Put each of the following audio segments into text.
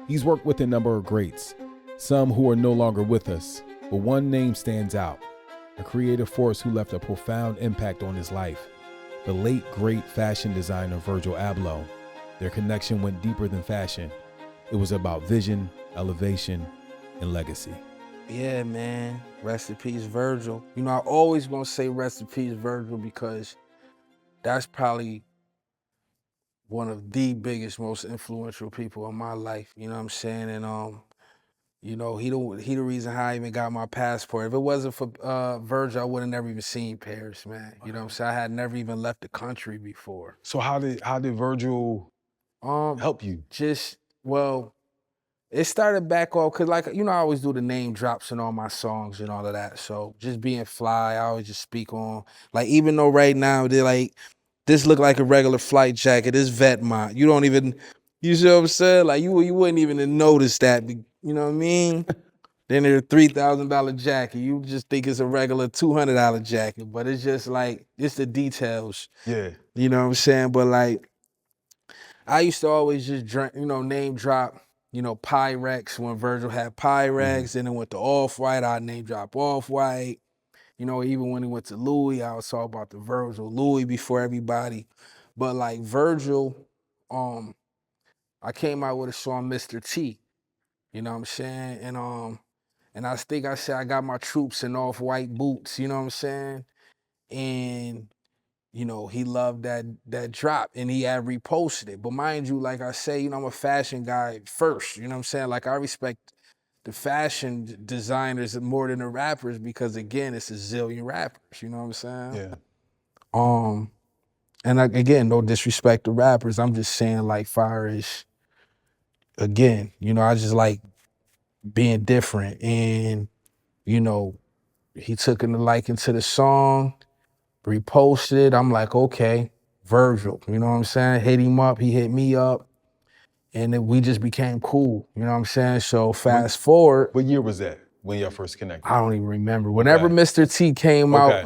He's worked with a number of greats, some who are no longer with us, but one name stands out, a creative force who left a profound impact on his life, the late great fashion designer Virgil Abloh. Their connection went deeper than fashion. It was about vision, elevation, and legacy. Yeah, man. Rest in peace, Virgil. You know, I always gonna say rest in peace, Virgil, because that's probably one of the biggest, most influential people in my life. You know what I'm saying? And you know, he the reason how I even got my passport. If it wasn't for Virgil, I would have never even seen Paris, man. You know what I'm saying? I had never even left the country before. So how did Virgil help you? Well, it started back off, cause like, you know, I always do the name drops in all my songs and all of that. So just being fly, I always just speak on, like, even though right now they're like, this look like a regular flight jacket, this Vetmont. You don't even, you see what I'm saying? Like you wouldn't even notice that, you know what I mean? Then there's a $3,000 jacket. You just think it's a regular $200 jacket, but it's just like, it's the details. Yeah. You know what I'm saying? But like, I used to always just drink, you know, name drop, you know, Pyrex when Virgil had Pyrex, and then went to Off-White, I name drop Off-White. You know, even when he went to Louis, I was talking about the Virgil Louis before everybody. But like Virgil, I came out with a song, Mr. T. You know what I'm saying? And I think I said I got my troops in Off-White boots, you know what I'm saying? And you know, he loved that drop and he had reposted it. But mind you, like I say, you know, I'm a fashion guy first, you know what I'm saying? Like I respect the fashion designers more than the rappers because again, it's a zillion rappers, you know what I'm saying? Yeah. And again, no disrespect to rappers. I'm just saying like fire is, again, you know, I just like being different. And, you know, he took in the liking to the song, reposted it. I'm like, okay, Virgil, you know what I'm saying? Hit him up, he hit me up, and then we just became cool, you know what I'm saying? So fast forward. What year was that when y'all first connected? I don't even remember. Whenever Mr. T came out,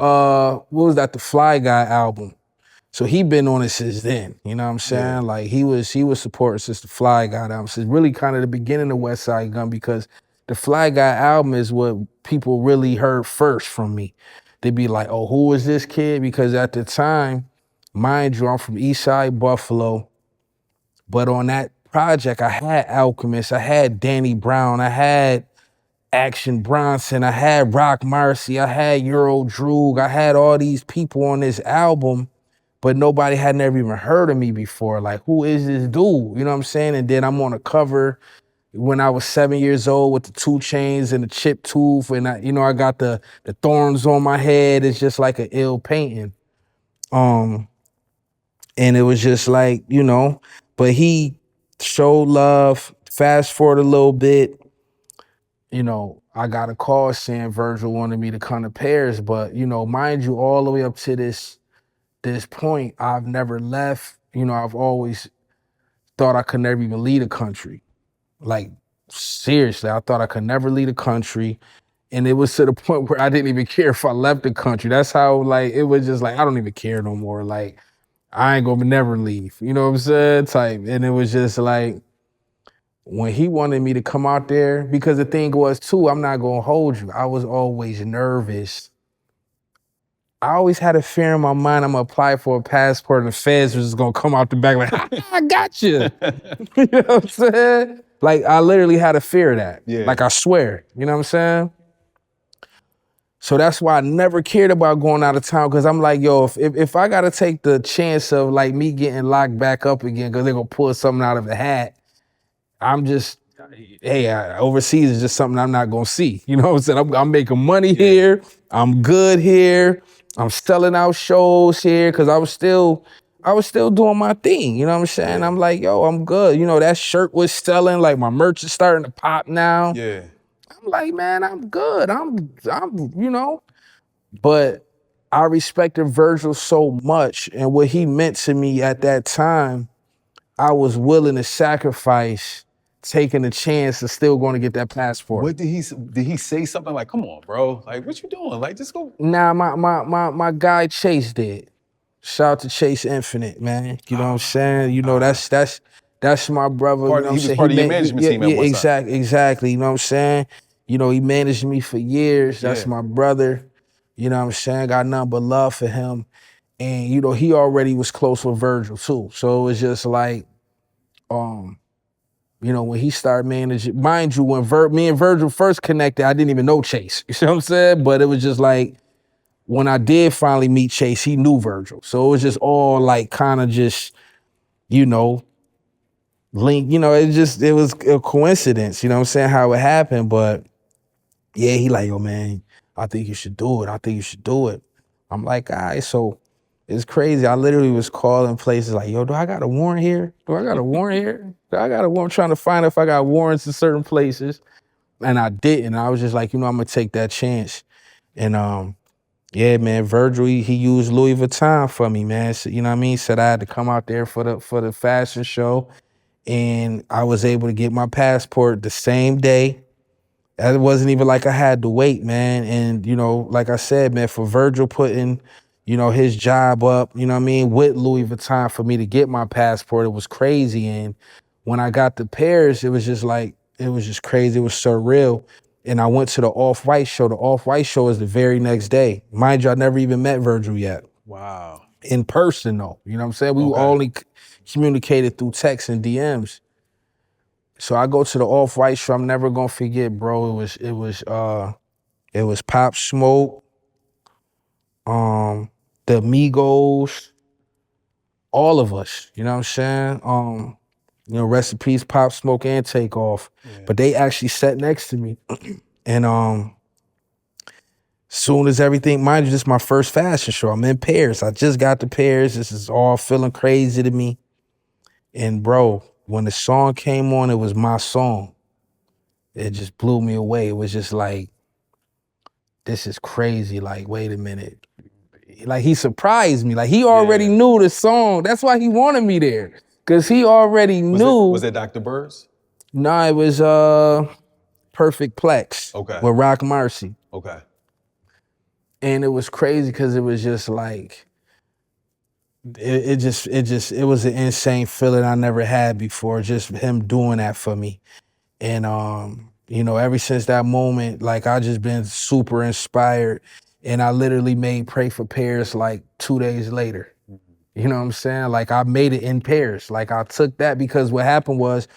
what was that, the Fly Guy album? So he been on it since then, you know what I'm saying? Yeah. Like he was supporting since the Fly Guy album. So it's really kind of the beginning of Westside Gunn because the Fly Guy album is what people really heard first from me. They'd be like, oh, who is this kid? Because at the time, mind you, I'm from Eastside Buffalo. But on that project, I had Alchemist, I had Danny Brown, I had Action Bronson, I had Rock Marcy, I had Euro Droog, I had all these people on this album, but nobody had never even heard of me before. Like, who is this dude? You know what I'm saying? And then I'm on a cover when I was 7 years old with the 2 chains and the chipped tooth, and I got the thorns on my head. It's just like an ill painting. And it was just like, you know, but he showed love. Fast forward a little bit, you know, I got a call saying Virgil wanted me to come to Paris, but, you know, mind you, all the way up to this point, I've never left. You know, I've always thought I could never even leave a country. Like, seriously, I thought I could never leave the country. And it was to the point where I didn't even care if I left the country. That's how, like, it was just like, I don't even care no more. Like, I ain't gonna never leave. You know what I'm saying? Type. And it was just like, when he wanted me to come out there, because the thing was too, I'm not gonna hold you, I was always nervous. I always had a fear in my mind I'm gonna apply for a passport and the feds was just gonna come out the back like, I got you. You know what I'm saying? Like, I literally had a fear of that. Yeah. Like, I swear, you know what I'm saying? So that's why I never cared about going out of town, because I'm like, yo, if I gotta take the chance of like me getting locked back up again because they're gonna pull something out of a hat, I'm just, hey, overseas is just something I'm not gonna see. You know what I'm saying? I'm making money here. I'm good here. I'm selling out shows here because I was still doing my thing. You know what I'm saying? Yeah. I'm like, yo, I'm good. You know, that shirt was selling. Like, my merch is starting to pop now. Yeah. I'm like, man, I'm good. I'm, you know. But I respected Virgil so much, and what he meant to me at that time, I was willing to sacrifice taking a chance of still going to get that passport. What did he say something like, come on, bro? Like, what you doing? Like, just go. Nah, my guy Chase did. Shout out to Chase Infinite, man. You know what I'm saying? You know, that's That's my brother. You know what I'm He was saying? part of your management team at Yeah, Westside. exactly. You know what I'm saying? You know, he managed me for years. That's Yeah. my brother. You know what I'm saying? Got nothing but love for him. And, you know, he already was close with Virgil too. So it was just like, you know, when he started managing, mind you, when me and Virgil first connected, I didn't even know Chase. You see what I'm saying? But it was just like, when I did finally meet Chase, he knew Virgil. So it was just all like kind of just, you know, link, you know, it was a coincidence, you know what I'm saying, how it happened. But yeah, he like, yo, man, I think you should do it. I think you should do it. I'm like, all right, so it's crazy. I literally was calling places like, yo, do I got a warrant here? Do I got a warrant here? Do I got a warrant? I'm trying to find if I got warrants in certain places. And I didn't. I was just like, you know, I'm gonna take that chance. And yeah, man, Virgil, he used Louis Vuitton for me, man. So, you know what I mean? Said I had to come out there for the fashion show. And I was able to get my passport the same day. It wasn't even like I had to wait, man. And, you know, like I said, man, for Virgil putting, you know, his job up, you know what I mean, with Louis Vuitton for me to get my passport, it was crazy. And when I got to Paris, it was just like, it was just crazy. It was surreal. And I went to the Off-White show. The Off-White show is the very next day. Mind you, I never even met Virgil yet. Wow. In person, though. You know what I'm saying? We only communicated through text and DMs. So I go to the Off-White show. I'm never gonna forget, bro. It was Pop Smoke, the Migos, all of us. You know what I'm saying? You know, rest in peace, Pop Smoke and Takeoff. Yeah. But they actually sat next to me, and soon as everything, mind you, this is my first fashion show. I'm in Paris. I just got to Paris. This is all feeling crazy to me. And bro, when the song came on, it was my song. It just blew me away. It was just like, this is crazy. Like, wait a minute. Like, he surprised me. Like, he already knew the song. That's why he wanted me there. Cause he already knew. Was it Dr. Bird's? No, it was Perfect Plex. Okay. With Rock Marcy. Okay. And it was crazy because it was just like, it was an insane feeling I never had before, just him doing that for me. And you know, ever since that moment, like, I just been super inspired. And I literally made Pray for Paris like 2 days later. You know what I'm saying? Like, I made it in Paris. Like, I took that because what happened was,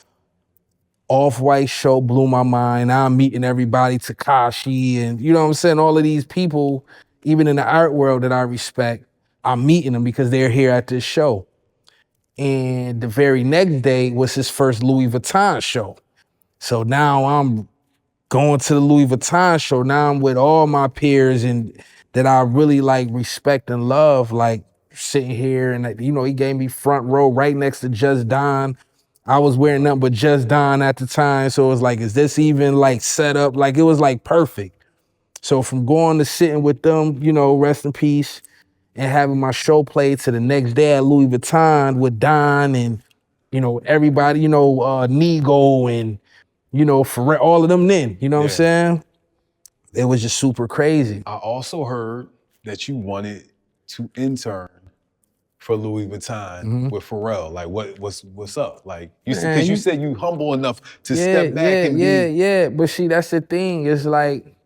Off-White show blew my mind. Now I'm meeting everybody, Tekashi, and you know what I'm saying? All of these people, even in the art world that I respect, I'm meeting them because they're here at this show. And the very next day was his first Louis Vuitton show. So now I'm going to the Louis Vuitton show. Now I'm with all my peers and that I really like respect and love, like sitting here and, you know, he gave me front row right next to Just Don. I was wearing nothing but Just Don at the time. So it was like, is this even like set up? Like, it was like perfect. So from going to sitting with them, you know, rest in peace, and having my show played to the next day at Louis Vuitton with Don and, you know, everybody, you know, Nego and, you know, for all of them then, you know what I'm saying? It was just super crazy. I also heard that you wanted to intern for Louis Vuitton with Pharrell. Like, what's up? Like, because you said you humble enough to step back and be. Yeah. But see, that's the thing. It's like,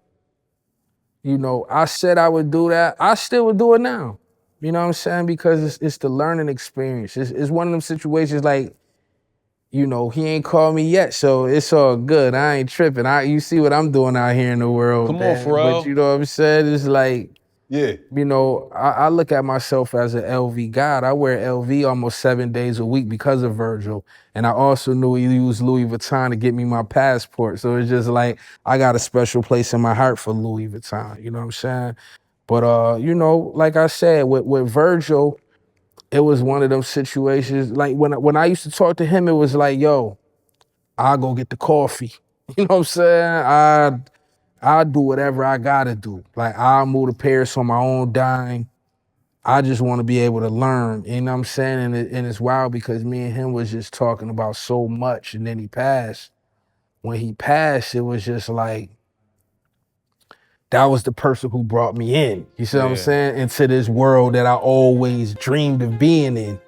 you know, I said I would do that. I still would do it now. You know what I'm saying? Because it's the learning experience. It's one of them situations like, you know, he ain't called me yet, so it's all good. I ain't tripping. You see what I'm doing out here in the world. Come on, Pharrell. But you know what I'm saying? It's like, yeah, you know, I look at myself as an LV god. I wear LV almost 7 days a week because of Virgil. And I also knew he used Louis Vuitton to get me my passport. So it's just like, I got a special place in my heart for Louis Vuitton, you know what I'm saying? But, you know, like I said, with Virgil, it was one of those situations, like when I used to talk to him, it was like, yo, I'll go get the coffee. You know what I'm saying? I'll do whatever I gotta do. Like, I'll move to Paris on my own dime. I just want to be able to learn, you know what I'm saying? And it's wild because me and him was just talking about so much, and then he passed. When he passed, it was just like, that was the person who brought me in. You see what I'm saying? Into this world that I always dreamed of being in.